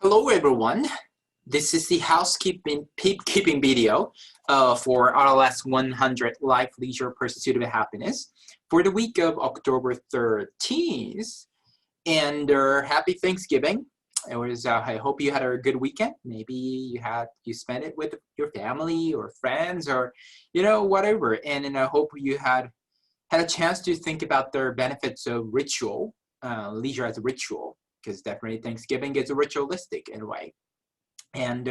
Hello everyone, this is the housekeeping video for RLS 100 Life, Leisure, Pursuit of Happiness for the week of October 13th. And happy Thanksgiving. I hope you had a good weekend. Maybe you spent it with your family or friends or whatever. And I hope you had a chance to think about the benefits of ritual, leisure as a ritual. Because definitely Thanksgiving is a ritualistic in a way. And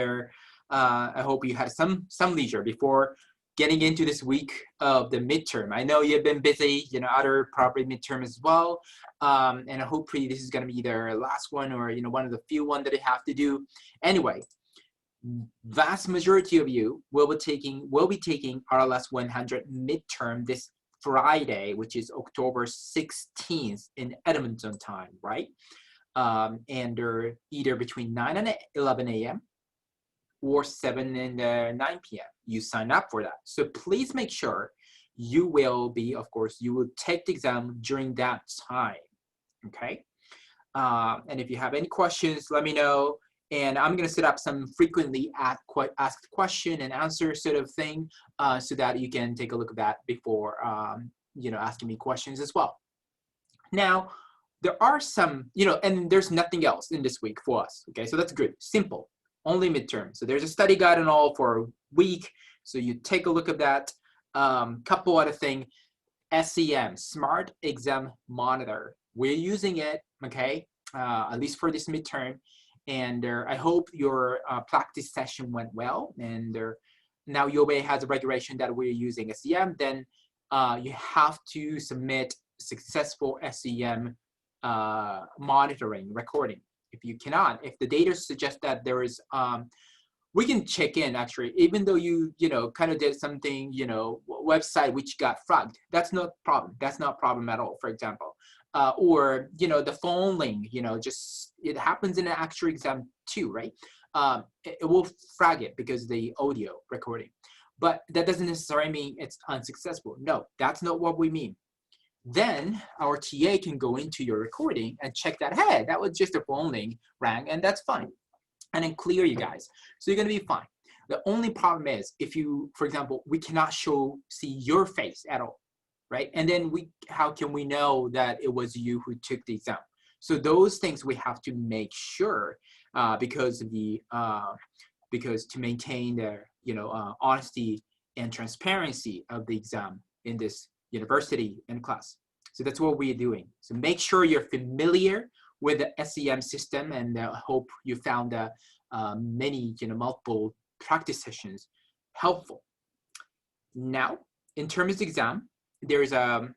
I hope you had some leisure before getting into this week of the midterm. I know you've been busy, other probably midterm as well. And hopefully this is going to be their last one or, one of the few ones that they have to do. Anyway, vast majority of you will be taking RLS 100 midterm this Friday, which is October 16th in Edmonton time, right? And they're either between 9 and 11 a.m. or 7 and 9 p.m. You sign up for that. So please make sure you will take the exam during that time, okay? And if you have any questions, let me know. And I'm going to set up some frequently asked question and answer sort of thing so that you can take a look at that before, asking me questions as well. Now, there are some, and there's nothing else in this week for us, okay? So that's good, simple, only midterm. So there's a study guide and all for a week. So you take a look at that. Couple other thing, SEM, Smart Exam Monitor. We're using it, okay, at least for this midterm. And I hope your practice session went well. And now UOA has a regulation that we're using SEM. Then you have to submit successful SEM monitoring recording. If you cannot, if the data suggests that there is, we can check in actually, even though you kind of did something, website which got flagged. That's not problem. That's not problem at all, for example. Or, the phone link, just, it happens in an actual exam too, right? It will flag it because the audio recording. But that doesn't necessarily mean it's unsuccessful. No, that's not what we mean. Then our TA can go into your recording and check that, hey, that was just a phone link rang, and that's fine. And then clear you guys. So you're going to be fine. The only problem is if you, for example, we cannot see your face at all, right? And then how can we know that it was you who took the exam? So those things we have to make sure because to maintain the, honesty and transparency of the exam in this university and class. So that's what we're doing. So make sure you're familiar with the SEM system, and I hope you found many, multiple practice sessions helpful. Now, in terms of exam, I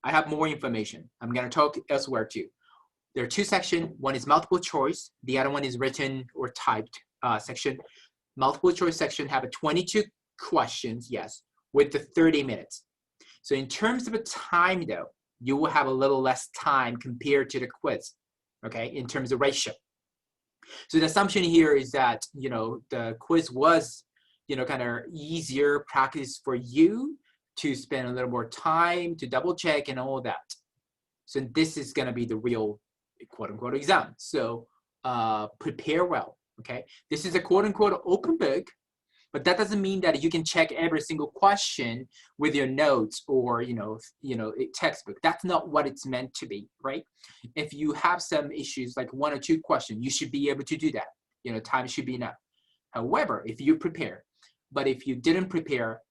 have more information. I'm going to talk elsewhere too. There are two sections. One is multiple choice. The other one is written or typed section. Multiple choice section have 22 questions, yes, with the 30 minutes. So in terms of a time, though, you will have a little less time compared to the quiz, okay, in terms of ratio. So the assumption here is that, the quiz was, kind of easier practice for you to spend a little more time to double check and all that. So this is going to be the real quote unquote exam. So prepare well, okay? This is a quote unquote open book. But that doesn't mean that you can check every single question with your notes or, textbook. That's not what it's meant to be, right? If you have some issues, like 1 or 2 questions, you should be able to do that. Time should be enough. However, if you prepare, but if you didn't prepare,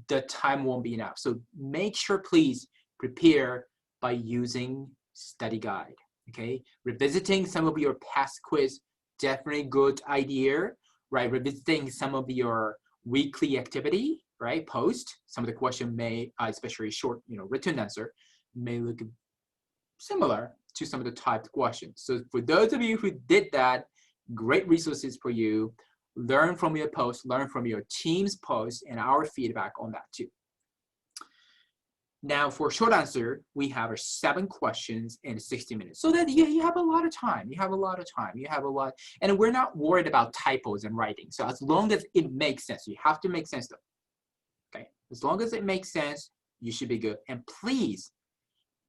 the time won't be enough. So make sure, please, prepare by using study guide, okay? Revisiting some of your past quiz, definitely good idea. Right, revisiting some of your weekly activity, right, post. Some of the question may, especially short, written answer, may look similar to some of the typed questions. So for those of you who did that, great resources for you. Learn from your post, learn from your team's post, and our feedback on that too. Now for short answer, we have 7 questions in 60 minutes. So that you have a lot of time. You have a lot, and we're not worried about typos and writing. So as long as it makes sense, you have to make sense though. Okay, as long as it makes sense, you should be good. And please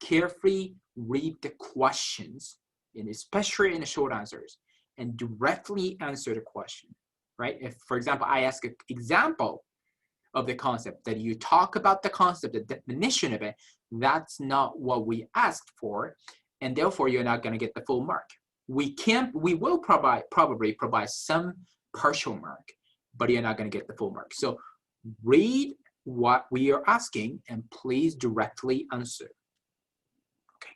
carefully read the questions, and especially in the short answers, and directly answer the question, right? If, for example, I ask an example of the concept, that you talk about the concept, the definition of it, that's not what we asked for, and therefore you're not going to get the full mark. We will probably provide some partial mark, but you're not going to get the full mark. So read what we are asking and please directly answer. Okay.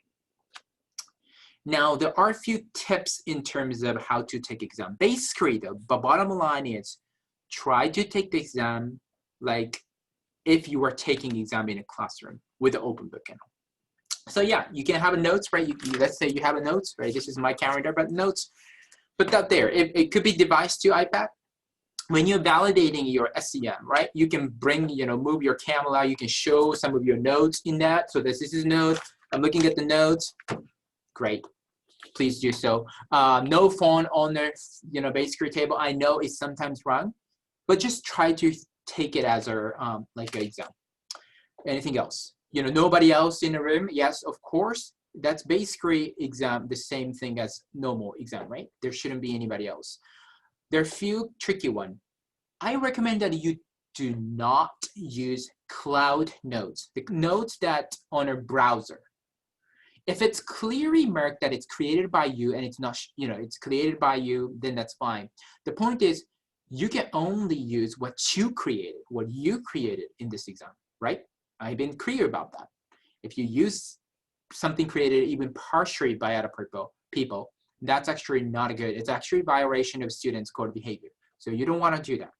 Now there are a few tips in terms of how to take exam. Basically, the bottom line is try to take the exam like if you were taking exam in a classroom with the open book and all. So yeah, you can have a notes, right? Let's say you have a notes, right? This is my calendar, but notes, put that there. It could be device to iPad. When you're validating your SEM, right? You can bring, move your camera. You can show some of your notes in that. So this is notes. I'm looking at the notes. Great. Please do so. No phone on the, basically table. I know it's sometimes wrong, but just try to take it as a like an exam. Anything else? Nobody else in the room? Yes, of course. That's basically exam, the same thing as normal exam, right? There shouldn't be anybody else. There are a few tricky ones. I recommend that you do not use cloud notes, the notes that on a browser. If it's clearly marked that it's created by you and it's not, it's created by you, then that's fine. The point is, you can only use what you created in this exam, right? I've been clear about that. If you use something created even partially by other people, that's actually not good. It's actually a violation of students' code behavior. So you don't want to do that.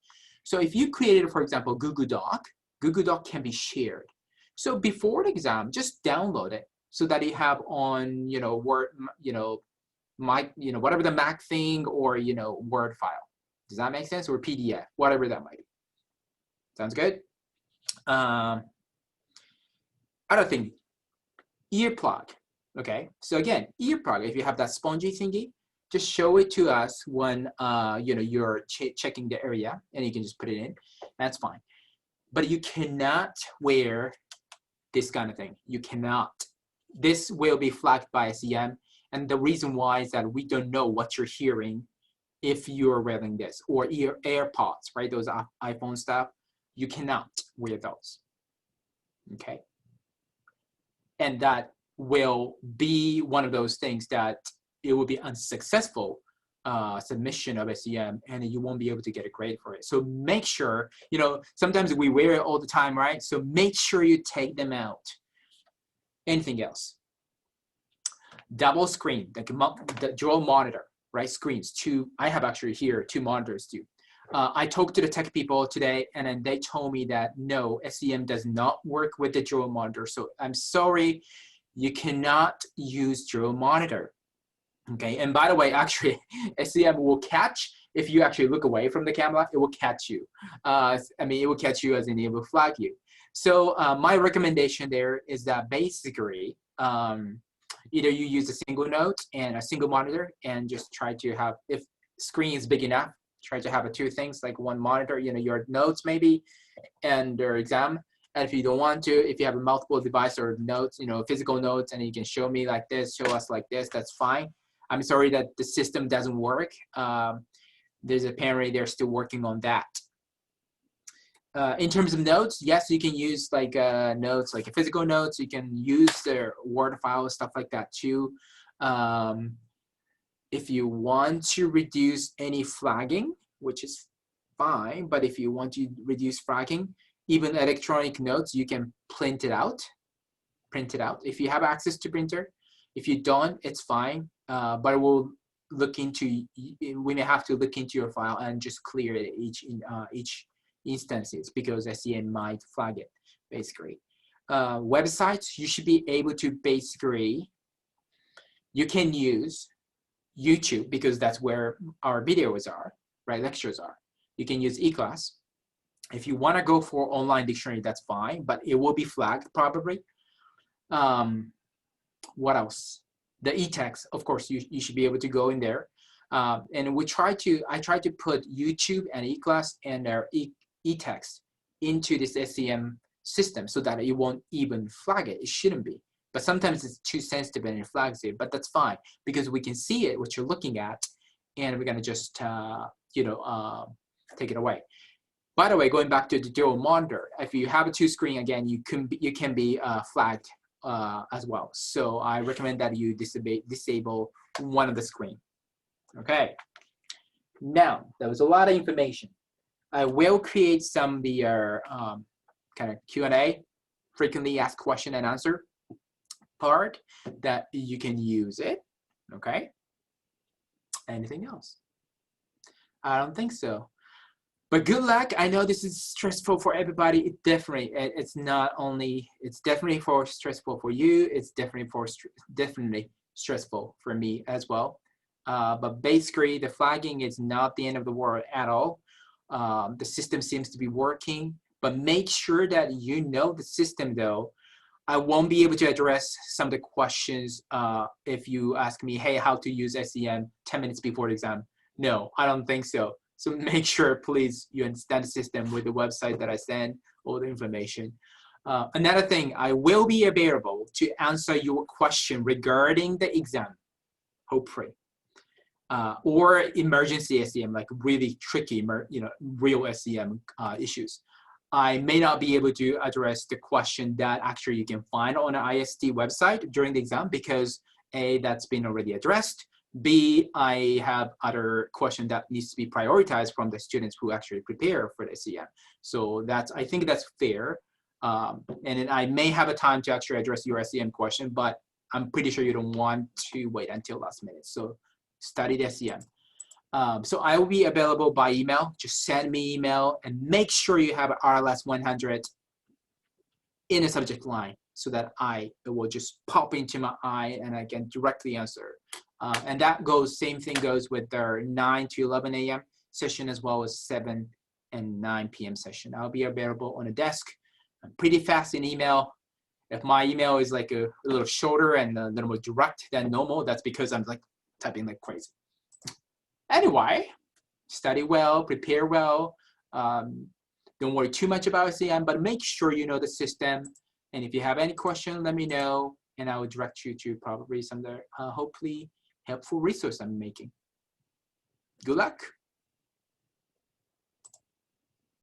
So if you created, for example, Google Doc can be shared. So before the exam, just download it so that you have on, Word, whatever the Mac thing or, Word file. Does that make sense? Or PDF, whatever that might be. Sounds good? Other thing, earplug. Okay, so again, earplug, if you have that spongy thingy, just show it to us when you're checking the area, and you can just put it in. That's fine. But you cannot wear this kind of thing. You cannot. This will be flagged by SEM, and the reason why is that we don't know what you're hearing if you're wearing this, or AirPods, right? Those iPhone stuff. You cannot wear those. Okay. And that will be one of those things that it will be unsuccessful submission of SEM, and you won't be able to get a grade for it. So make sure, sometimes we wear it all the time, right? So make sure you take them out. Anything else? Double screen, the dual monitor, right? Screens, I have actually here 2 monitors too. I talked to the tech people today, and then they told me that no, SEM does not work with the dual monitor. So I'm sorry, you cannot use dual monitor. Okay, and by the way, actually, SEM will catch, if you actually look away from the camera, it will catch you. It will catch you as in it will flag you. So my recommendation there is that basically, either you use a single note and a single monitor and just try to have, if screen is big enough, try to have 2 things, like 1 monitor, your notes maybe, and your exam. And if you don't want to, if you have a multiple device or notes, physical notes, and you can show me like this, show us like this, that's fine. I'm sorry that the system doesn't work. Apparently they're still working on that. In terms of notes, yes, you can use like notes, like a physical notes. You can use their Word file, stuff like that too. If you want to reduce any flagging, which is fine, but if you want to reduce flagging, even electronic notes, you can print it out. If you have access to printer. If you don't, it's fine. But we'll look into. We may have to look into your file and just clear it each instances, because SEM might flag it. Basically, websites, you should be able to basically. You can use YouTube, because that's where our videos are, right? Lectures are. You can use eClass. If you want to go for online dictionary, that's fine, but it will be flagged probably. What else? The e-text, of course, you should be able to go in there. And I try to put YouTube and eClass and their e-text into this SEM system so that it won't even flag it. It shouldn't be. But sometimes it's too sensitive and it flags it, but that's fine, because we can see it, what you're looking at, and we're gonna just take it away. By the way, going back to the dual monitor, if you have a 2-screen, again, you can be flagged as well. So I recommend that you disable one of the screen. Okay. Now, that was a lot of information. I will create some of the kind of Q&A, frequently asked question and answer part that you can use it. Okay. Anything else? I don't think so. But good luck. I know this is stressful for everybody. It definitely, it's definitely stressful for you. It's definitely stressful for me as well. But basically, the flagging is not the end of the world at all. The system seems to be working, but make sure that you know the system though. I won't be able to address some of the questions if you ask me, hey, how to use SEM 10 minutes before the exam. No, I don't think so. So make sure, please, you understand the system with the website that I send, all the information. Another thing, I will be available to answer your question regarding the exam, hopefully, or emergency SEM, like really tricky, real SEM issues. I may not be able to address the question that actually you can find on the IST website during the exam because A, that's been already addressed. B, I have other question that needs to be prioritized from the students who actually prepare for the SEM. So I think that's fair. And then I may have a time to actually address your SEM question, but I'm pretty sure you don't want to wait until last minute. So study the SEM. So I will be available by email. Just send me email and make sure you have an RLS 100 in a subject line so that it will just pop into my eye and I can directly answer. And that same thing goes with our 9 to 11 a.m. session as well as 7 and 9 p.m. session. I'll be available on a desk. I'm pretty fast in email. If my email is like a little shorter and a little more direct than normal, that's because I'm like typing like crazy. Anyway, study well, prepare well. Don't worry too much about SEM, but make sure you know the system. And if you have any question, let me know, and I will direct you to probably some hopefully helpful resource I'm making. Good luck.